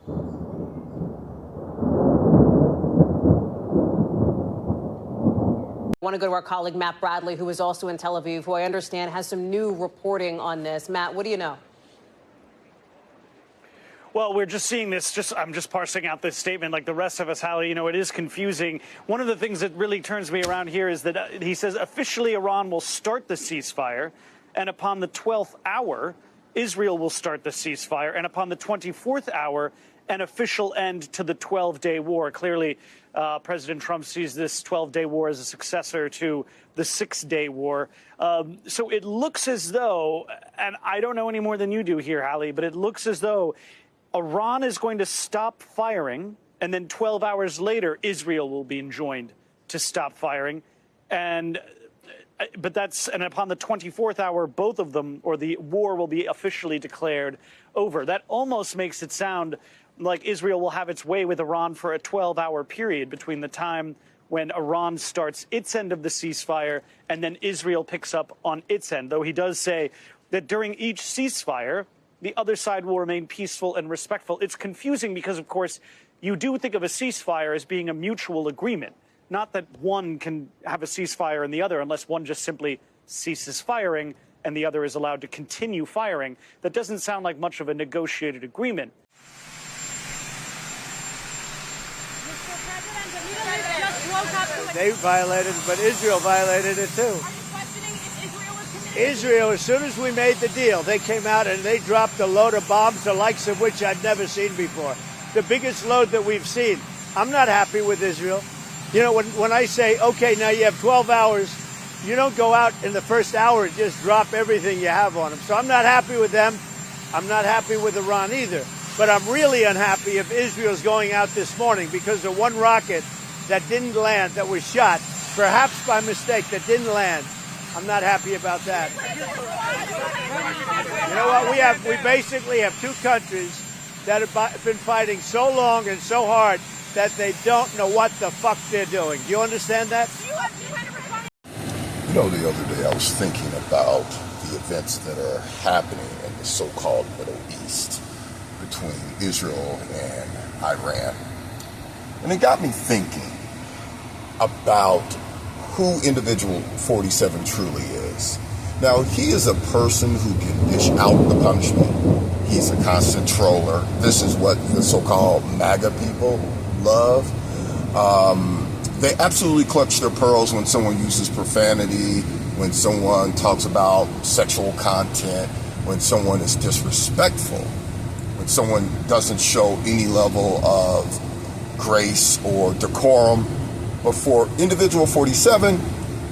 I want to go to our colleague Matt Bradley, who is also in Tel Aviv, who I understand has some new reporting on this. Matt, what do you know? Well, we're just seeing this. I'm just parsing out this statement like the rest of us, Hallie. You know, it is confusing. One of the things that really turns me around here is that he says officially Iran will start the ceasefire, and upon the 12th hour, Israel will start the ceasefire, and upon the 24th hour, an official end to the 12-day war. Clearly, President Trump sees this 12-day war as a successor to the 6-day war. So it looks as though, and I don't know any more than you do here, Hallie, but it looks as though Iran is going to stop firing, and then 12 hours later, Israel will be enjoined to stop firing. And upon the 24th hour, both of them, or the war will be officially declared over. That almost makes it sound like Israel will have its way with Iran for a 12-hour period between the time when Iran starts its end of the ceasefire and then Israel picks up on its end, though he does say that during each ceasefire, the other side will remain peaceful and respectful. It's confusing because, of course, you do think of a ceasefire as being a mutual agreement, not that one can have a ceasefire and the other, unless one just simply ceases firing and the other is allowed to continue firing. That doesn't sound like much of a negotiated agreement. They violated it, but Israel violated it too. Are you questioning if Israel was committed? Israel, as soon as we made the deal, they came out and they dropped a load of bombs, the likes of which I'd never seen before. The biggest load that we've seen. I'm not happy with Israel. You know, when I say, okay, now you have 12 hours, you don't go out in the first hour and just drop everything you have on them. So I'm not happy with them. I'm not happy with Iran either. But I'm really unhappy if Israel's going out this morning because of one rocket that didn't land, that was shot, perhaps by mistake, that didn't land. I'm not happy about that. You know what? We basically have two countries that have been fighting so long and so hard that they don't know what the fuck they're doing. Do you understand that? You know, the other day I was thinking about the events that are happening in the so-called Middle East between Israel and Iran. And it got me thinking about who individual 47 truly is. Now, he is a person who can dish out the punishment. He's a constant troller. This is what the so-called MAGA people love. They absolutely clutch their pearls when someone uses profanity, when someone talks about sexual content, when someone is disrespectful, when someone doesn't show any level of grace or decorum. But for individual 47,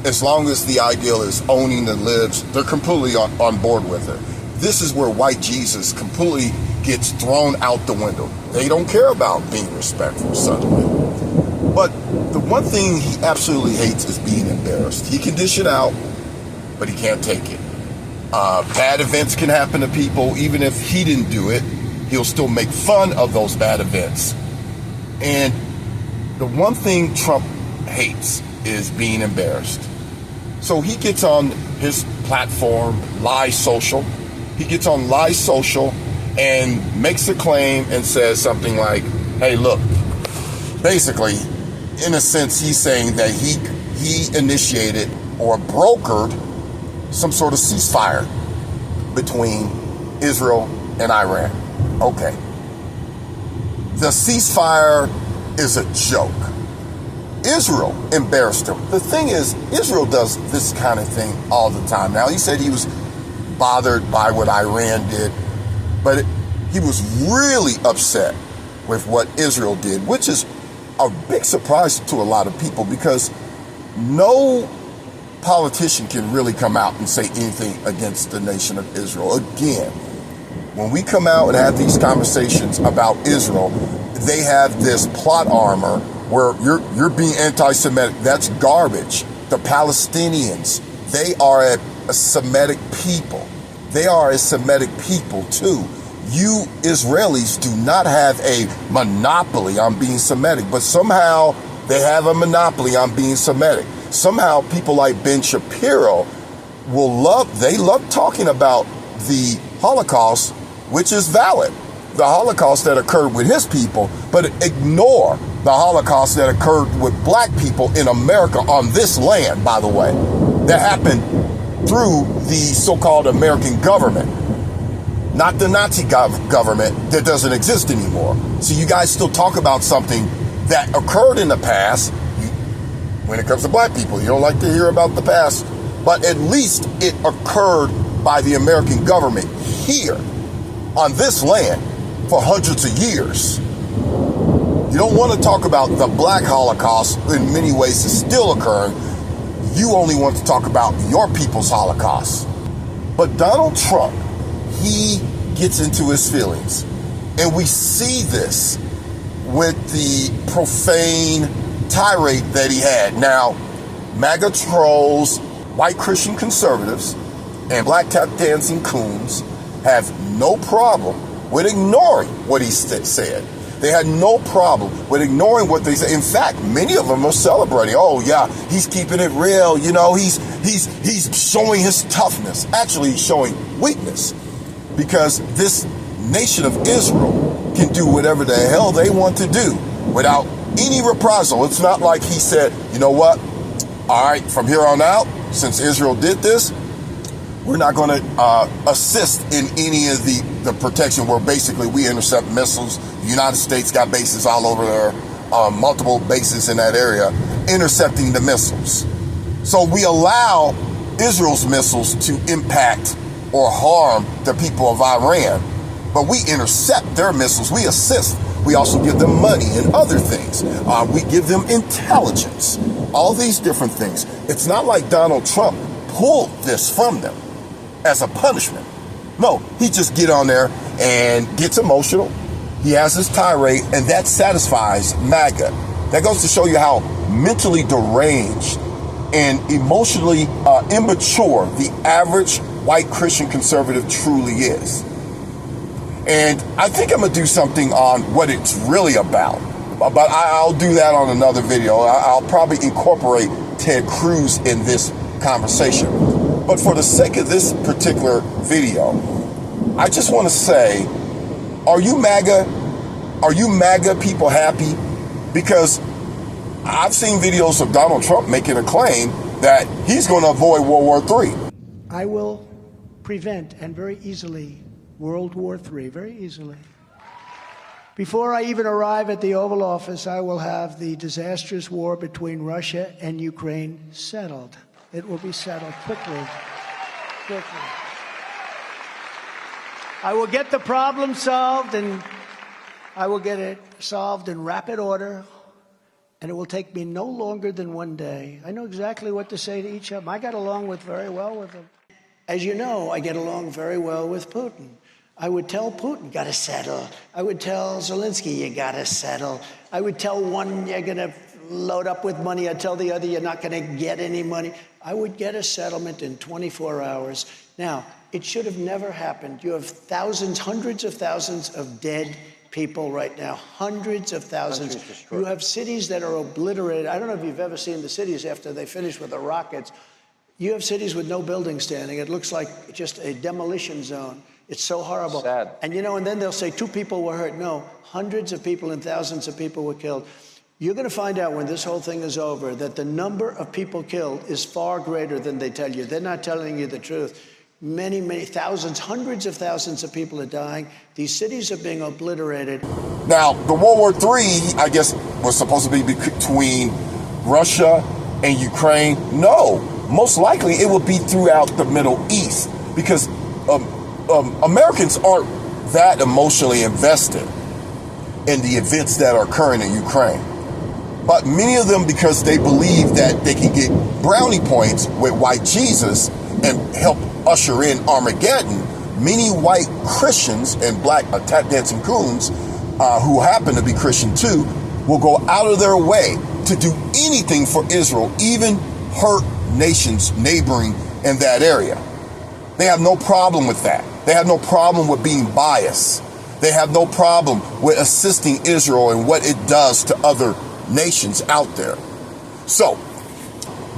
as long as the ideal is owning the libs, they're completely on board with it. This is where white Jesus completely gets thrown out the window. They don't care about being respectful suddenly. But the one thing he absolutely hates is being embarrassed. He can dish it out, but he can't take it. Bad events can happen to people. Even if he didn't do it, he'll still make fun of those bad events. And the one thing Trump hates is being embarrassed. So he gets on his platform, Lie Social. He gets on Lie Social and makes a claim and says something like, hey, look, basically, in a sense, he's saying that he initiated or brokered some sort of ceasefire between Israel and Iran. Okay. The ceasefire is a joke. Israel embarrassed him. The thing is, Israel does this kind of thing all the time. Now, he said he was bothered by what Iran did, but he was really upset with what Israel did, which is a big surprise to a lot of people because no politician can really come out and say anything against the nation of Israel. Again, when we come out and have these conversations about Israel, they have this plot armor where you're being anti-Semitic. That's garbage. The Palestinians, they are a Semitic people. They are a Semitic people too. You Israelis do not have a monopoly on being Semitic, but somehow they have a monopoly on being Semitic. Somehow people like Ben Shapiro love talking about the Holocaust, which is valid. the Holocaust that occurred with his people, but ignore the Holocaust that occurred with black people in America on this land, by the way, that happened through the so-called American government, not the Nazi government that doesn't exist anymore. So you guys still talk about something that occurred in the past. When it comes to black people, you don't like to hear about the past, but at least it occurred by the American government here on this land for hundreds of years. You don't want to talk about the black Holocaust. In many ways is still occurring. You only want to talk about your people's Holocaust. But Donald Trump, he gets into his feelings. And we see this with the profane tirade that he had. Now, MAGA trolls, white Christian conservatives, and black tap dancing coons have no problem with ignoring what he said. They had no problem with ignoring what they said. In fact, many of them are celebrating. Oh yeah, he's keeping it real. You know, he's showing his toughness. Actually, he's showing weakness, because this nation of Israel can do whatever the hell they want to do without any reprisal. It's not like he said, you know what? All right, from here on out, since Israel did this, we're not going to assist in any of the protection where basically we intercept missiles. The United States got bases all over there, multiple bases in that area, intercepting the missiles. So we allow Israel's missiles to impact or harm the people of Iran, but we intercept their missiles. We assist. We also give them money and other things. We give them intelligence, all these different things. It's not like Donald Trump pulled this from them as a punishment. No, he just get on there and gets emotional. He has his tirade, and that satisfies MAGA. That goes to show you how mentally deranged and emotionally immature the average white Christian conservative truly is. And I think I'm going to do something on what it's really about. But I'll do that on another video. I'll probably incorporate Ted Cruz in this conversation. But for the sake of this particular video, I just want to say, are you MAGA? Are you MAGA people happy? Because I've seen videos of Donald Trump making a claim that he's going to avoid World War III. I will prevent, and very easily, World War III, very easily. Before I even arrive at the Oval Office, I will have the disastrous war between Russia and Ukraine settled. It will be settled quickly. I will get the problem solved, and I will get it solved in rapid order, and it will take me no longer than one day. I know exactly what to say to each of them. I got along very well with them. As you know, I get along very well with Putin. I would tell Putin, got to settle. I would tell Zelensky, you got to settle. I would tell one, you're going to load up with money. I'd tell the other, you're not going to get any money. I would get a settlement in 24 hours. Now, it should have never happened. You have thousands, hundreds of thousands of dead people right now, hundreds of thousands. You have cities that are obliterated. I don't know if you've ever seen the cities after they finish with the rockets. You have cities with no building standing. It looks like just a demolition zone. It's so horrible. Sad. And and then they'll say 2 people were hurt. No, hundreds of people and thousands of people were killed. You're going to find out when this whole thing is over that the number of people killed is far greater than they tell you. They're not telling you the truth. Many, many thousands, hundreds of thousands of people are dying. These cities are being obliterated. Now, the World War III, I guess, was supposed to be between Russia and Ukraine. No, most likely it will be throughout the Middle East, because Americans aren't that emotionally invested in the events that are occurring in Ukraine. But many of them, because they believe that they can get brownie points with white Jesus and help usher in Armageddon, many white Christians and black tap dancing coons who happen to be Christian too will go out of their way to do anything for Israel, even hurt nations neighboring in that area. They have no problem with that. They have no problem with being biased. They have no problem with assisting Israel and what it does to other nations out there. So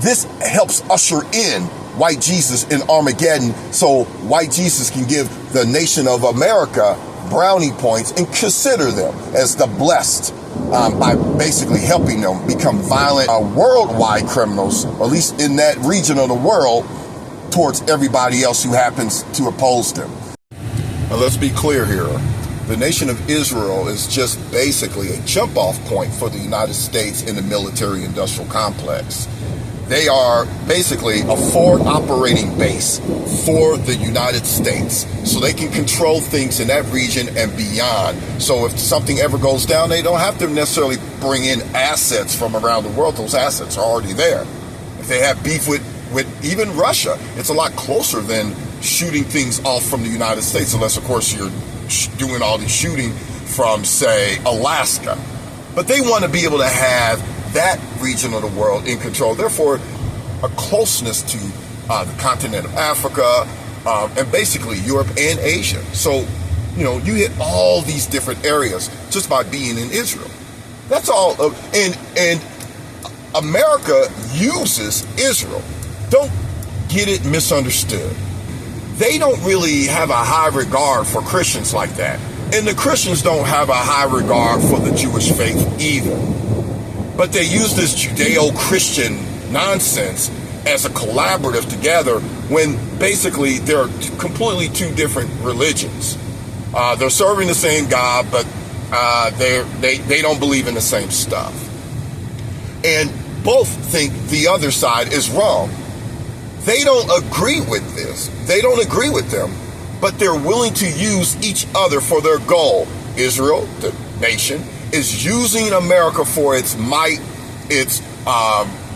this helps usher in white Jesus in Armageddon, so white Jesus can give the nation of America brownie points and consider them as the blessed by basically helping them become violent worldwide criminals, or at least in that region of the world, towards everybody else who happens to oppose them. Now, let's be clear here. The nation of Israel is just basically a jump-off point for the United States in the military-industrial complex. They are basically a forward operating base for the United States, so they can control things in that region and beyond. So if something ever goes down, they don't have to necessarily bring in assets from around the world. Those assets are already there. If they have beef with even Russia, it's a lot closer than shooting things off from the United States, unless, of course, you're doing all the shooting from, say, Alaska. But they want to be able to have that region of the world in control. Therefore, a closeness to the continent of Africa and basically Europe and Asia. So, you hit all these different areas just by being in Israel. That's all. And America uses Israel. Don't get it misunderstood. They don't really have a high regard for Christians like that. And the Christians don't have a high regard for the Jewish faith either. But they use this Judeo-Christian nonsense as a collaborative together when basically they're completely two different religions. They're serving the same God, but they don't believe in the same stuff. And both think the other side is wrong. They don't agree with this. They don't agree with them, but they're willing to use each other for their goal. Israel, the nation, is using America for its might, its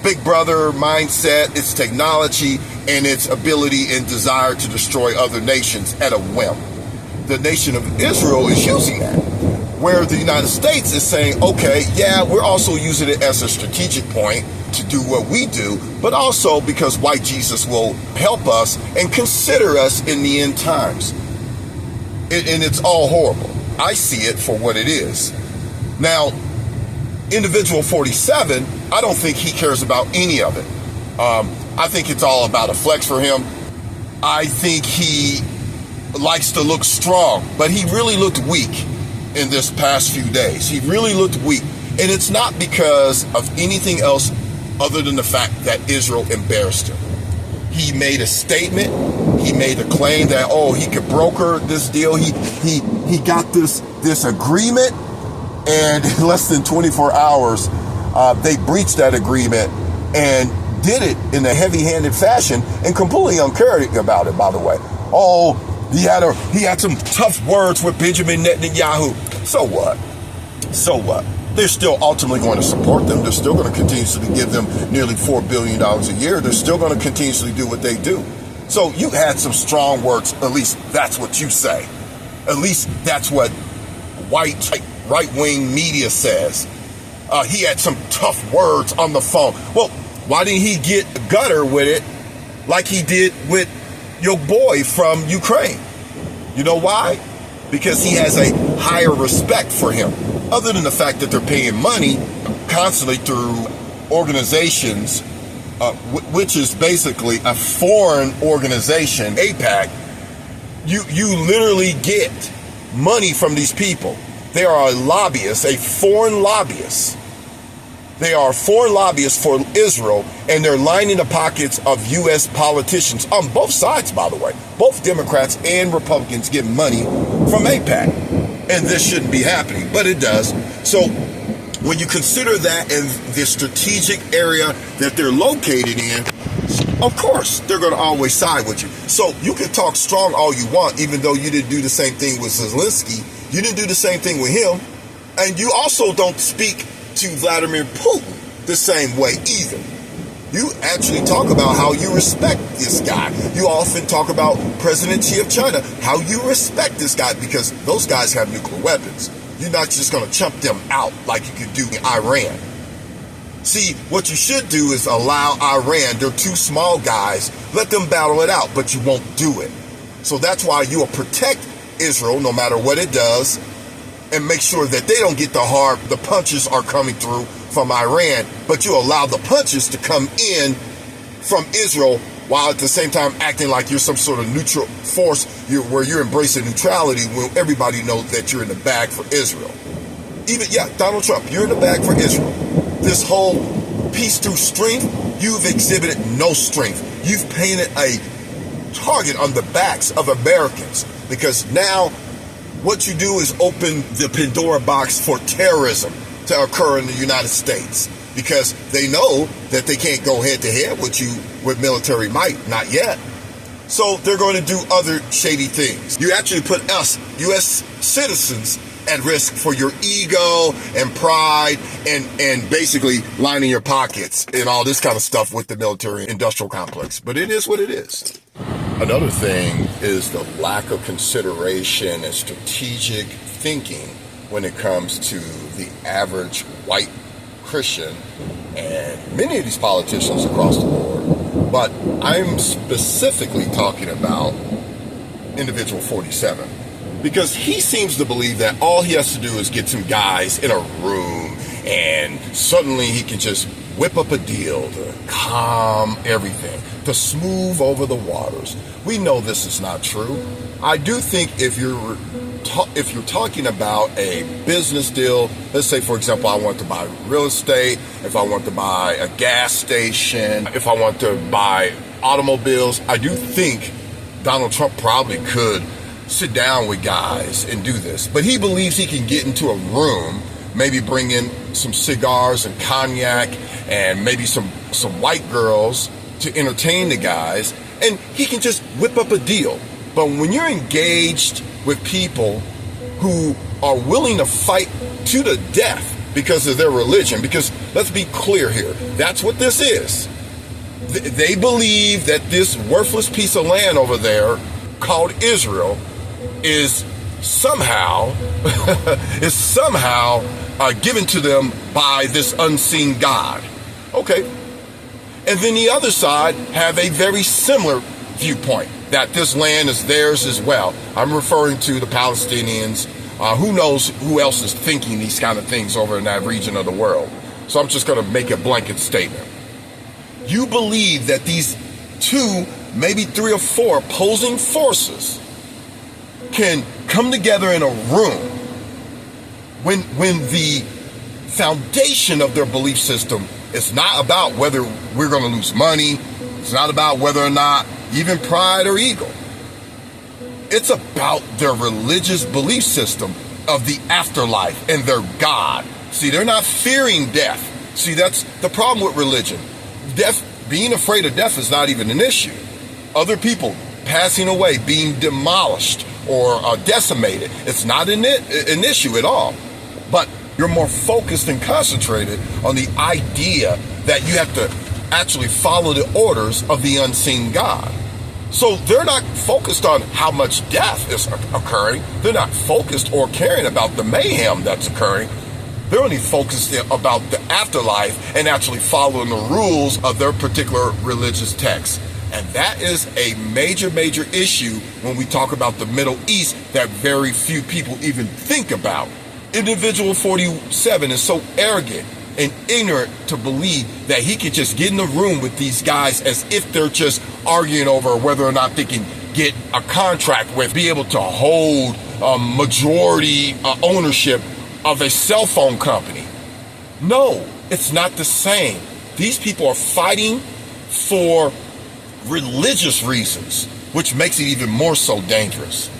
big brother mindset, its technology, and its ability and desire to destroy other nations at a whim. The nation of Israel is using that, where the United States is saying, okay, yeah, we're also using it as a strategic point to do what we do, but also because white Jesus will help us and consider us in the end times. And it's all horrible. I see it for what it is. Now, individual 47, I don't think he cares about any of it. I think it's all about a flex for him. I think he likes to look strong, but he really looked weak in this past few days. He really looked weak. And it's not because of anything else other than the fact that Israel embarrassed him. He made a statement. He made a claim that, he could broker this deal. He got this agreement, and in less than 24 hours, they breached that agreement and did it in a heavy-handed fashion and completely uncaring about it, by the way. He had some tough words with Benjamin Netanyahu. So what? So what? They're still ultimately going to support them. They're still going to continuously give them nearly $4 billion a year. They're still going to continuously do what they do. So you had some strong words. At least that's what you say. At least that's what right-wing media says. He had some tough words on the phone. Well, why didn't he get gutter with it like he did with your boy from Ukraine? You know why? Because he has a higher respect for him. Other than the fact that they're paying money constantly through organizations, which is basically a foreign organization, AIPAC, you literally get money from these people. They are a lobbyist, a foreign lobbyist. They are foreign lobbyists for Israel, and they're lining the pockets of U.S. politicians on both sides, by the way. Both Democrats and Republicans get money from AIPAC. And this shouldn't be happening, but it does. So when you consider that in the strategic area that they're located in, of course, they're going to always side with you. So you can talk strong all you want, even though you didn't do the same thing with Zelensky. You didn't do the same thing with him. And you also don't speak to Vladimir Putin the same way either. You actually talk about how you respect this guy. You often talk about President Xi of China, how you respect this guy, because those guys have nuclear weapons. You're not just going to chump them out like you could do in Iran. See, what you should do is allow Iran, they're two small guys, let them battle it out, but you won't do it. So that's why you will protect Israel no matter what it does, and make sure that they don't get the punches are coming through from Iran, but you allow the punches to come in from Israel while at the same time acting like you're some sort of neutral force where you're embracing neutrality when everybody knows that you're in the bag for Israel. Even, Donald Trump, you're in the bag for Israel. This whole peace through strength, you've exhibited no strength. You've painted a target on the backs of Americans, because now what you do is open the Pandora box for terrorism to occur in the United States, because they know that they can't go head to head with you with military might, not yet. So they're going to do other shady things. You actually put us, U.S. citizens, at risk for your ego and pride and basically lining your pockets and all this kind of stuff with the military industrial complex. But it is what it is. Another thing is the lack of consideration and strategic thinking when it comes to the average white Christian and many of these politicians across the board. But I'm specifically talking about individual 47, because he seems to believe that all he has to do is get some guys in a room and suddenly he can just whip up a deal to calm everything, to smooth over the waters. We know this is not true. I do think if you're talking about a business deal, let's say, for example, I want to buy real estate, if I want to buy a gas station, if I want to buy automobiles, I do think Donald Trump probably could sit down with guys and do this. But he believes he can get into a room, maybe bring in some cigars and cognac and maybe some white girls to entertain the guys, and he can just whip up a deal. But when you're engaged with people who are willing to fight to the death because of their religion, because let's be clear here, that's what this is. They believe that this worthless piece of land over there called Israel is somehow given to them by this unseen God. Okay. And then the other side have a very similar viewpoint, that this land is theirs as well. I'm referring to the Palestinians. Who knows who else is thinking these kind of things over in that region of the world. So I'm just going to make a blanket statement. You believe that these two, maybe three or four opposing forces can come together in a room when the foundation of their belief system is not about whether we're going to lose money. It's not about whether or not even pride or ego. It's about their religious belief system of the afterlife and their God. See, they're not fearing death. See, that's the problem with religion. Death, being afraid of death is not even an issue. Other people passing away, being demolished or decimated, it's not an issue at all. But you're more focused and concentrated on the idea that you have to actually follow the orders of the unseen God. So they're not focused on how much death is occurring. They're not focused or caring about the mayhem that's occurring. They're only focused about the afterlife and actually following the rules of their particular religious text. And that is a major, major issue when we talk about the Middle East that very few people even think about. Individual 47 is so arrogant and ignorant to believe that he could just get in the room with these guys as if they're just arguing over whether or not they can get a contract with, be able to hold majority ownership of a cell phone company. No, it's not the same. These people are fighting for religious reasons, which makes it even more so dangerous.